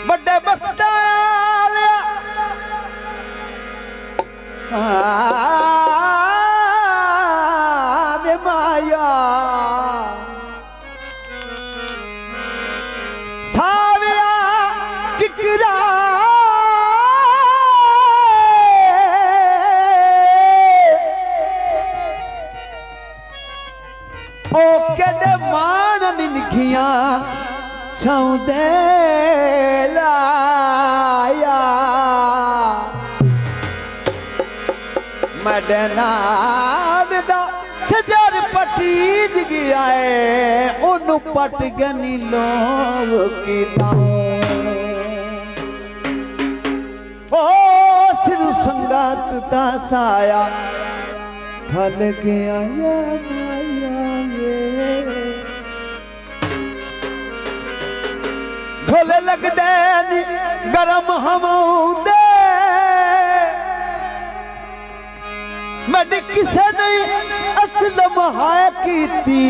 बड़े बख्त माया साविया किकरा ओ केडे मान निनखिया छौंदे लाया मडनाद दा शजर पटीज गया है उन पट गनी लोग की ओ सिर संगत दा साया फल गया या झोले लगदे गरम हमौदे मैंने किसे नहीं असलम है कीती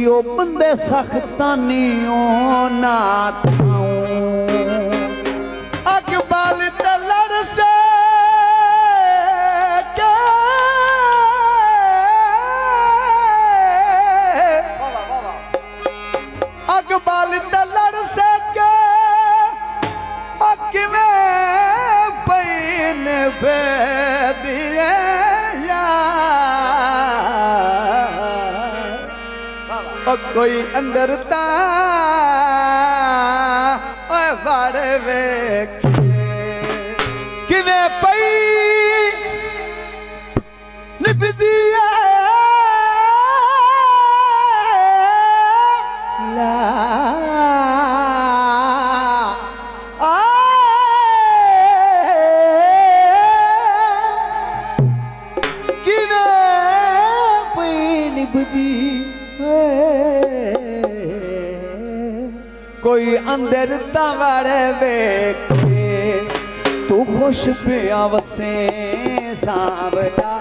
ओ बंदे सख्तानी ओ ना अकबाल तलड़ से अकबाल तलड़ से कोई अंदर ता वाड़े वे किवे पई निभदी ला किवे पई निभदी कोई अंदर तवड़े वेखे तू खुश पिया वसे सांवला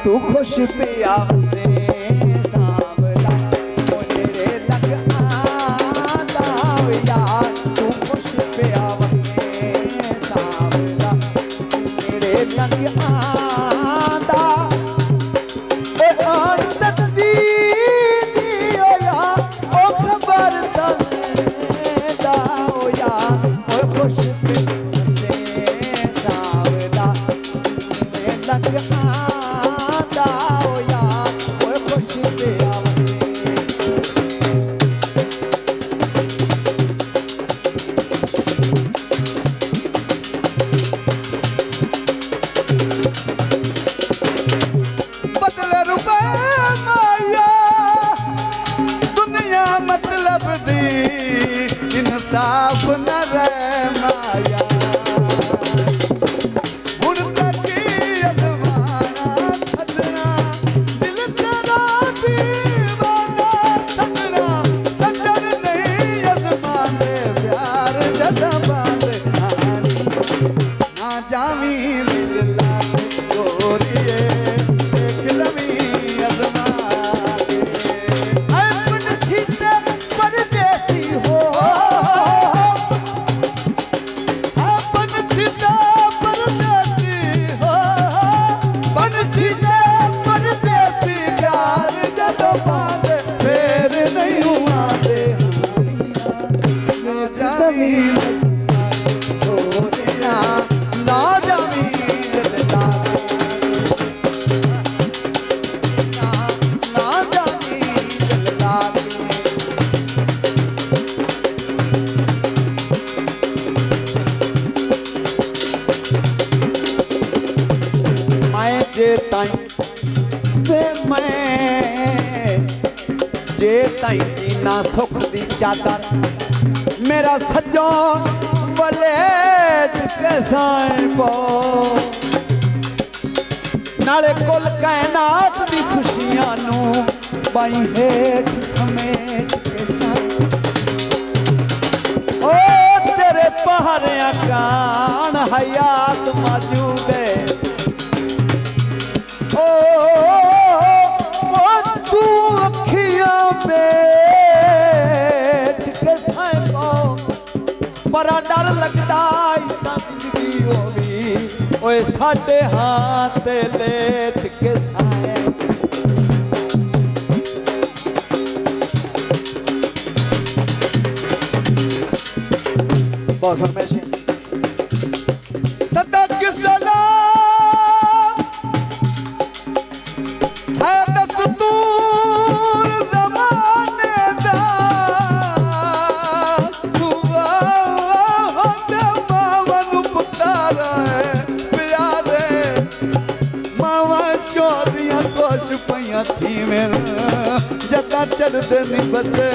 तू खुश पिया वसे सांवला ओ तेरे लग आंदा यार तू खुश पिया वसे सांवला तेरे लग आंदा ए आन तत्ती इंसाफ न रहे माया हुण तक अज़माना सजना दिल तेरा दीवाना सजना सजन नहीं अज़माने प्यार जदा बांधे ना जावी दिल लाग गोरिए देख लवी अज़माने अपन छीते परदेसी हो जे ताई ना सुख दी चादर मेरा सजो बलेट के साए पो नाले कुल कायनात दी खुशियां नू बाई हेठ समेट के साए ओ तेरे पहाड़िया कान हयात मौजूद है ओ तू अखियां बेट के साए पो बड़ा डर लगदा जिंदगी होवी ओए साडे हाथ लेट के साए बहुत फरमाइश है सदा के सलाम है दस्तूर ज़माने दा हुआ मावन पुत्र प्यारे मावा शोदियां खुश पइयां थी मिल जदा चढ़दे नी बचे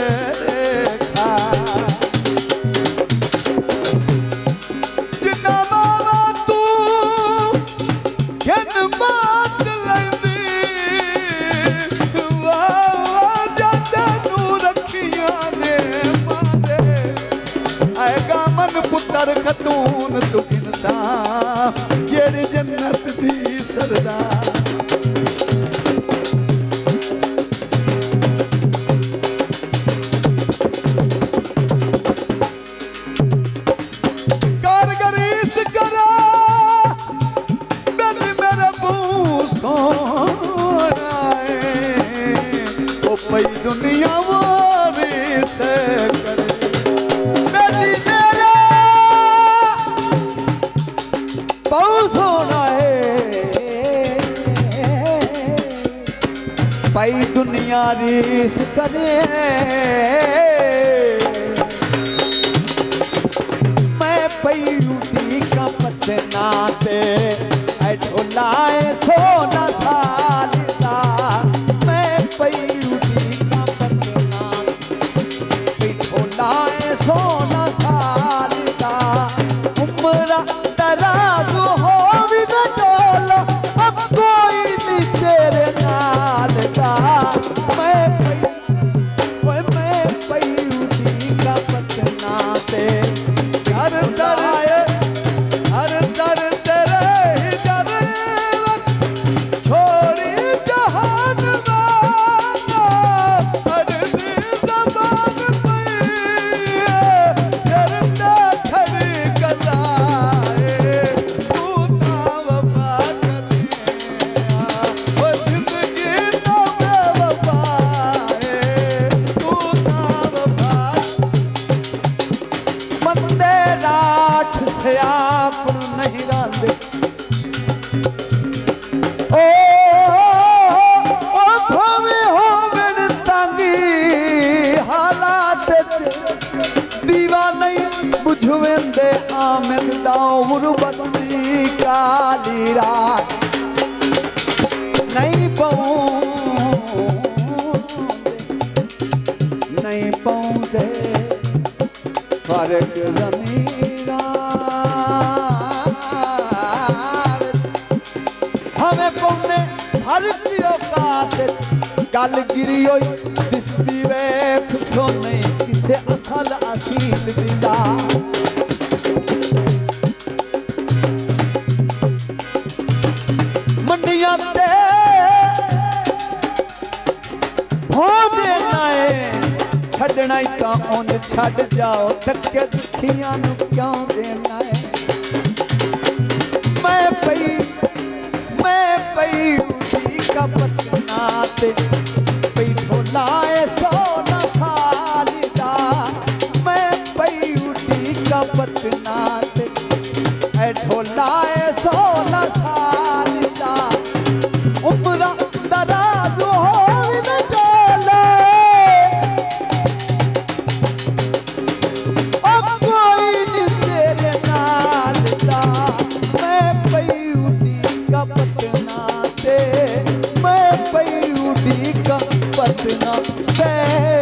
खा पुत्र खतून तू इंसान जेड़ी जन्नत दी सरदार कारगरीस करा दिल मेरा सोना ओ पई दुनिया वारी से करे बहुत सोना है भाई दुनिया रीस करे मैं पई उठी का पतना ते ढोलाए सोना सालदा मैं पई उठी का पतना ढोलाए सोना सालदा उम्र दराज हो भी न डोलो अब कोई नहीं तेरे नाल का मैं पई उठी का पतना ते सर तेरे जर छोड़ी जहान वाला अर्ज़ी ज़बान पई सर ते खड़ी कला से आप नहीं रांदे ओ भावे हो मेरे तांगी हालात दीवा नहीं बुझवेंदे आमद दाओ गुरबती काली रात नहीं पाऊंदे फर्क ज़मीरा हमें पौने हर की औकात गल गिरी होई दिसदी वेख सोने किसे असल असील दिदा मंडियां ते हो देना है छड़ना ही तो उन छड़ जाओ धक्के दुखियां नू क्यों देना है मैं पई उठी का पतना ते पई ढोलाए सोना सालदा मैं पई उठी का पतना ते ढोलाए सोना सालदा उम्र दराज हो न डोले अब कोई नहीं तेरे नाल दा मैं पई उठी का पतना ते मैं पई उठी मुसीबत ना बैठ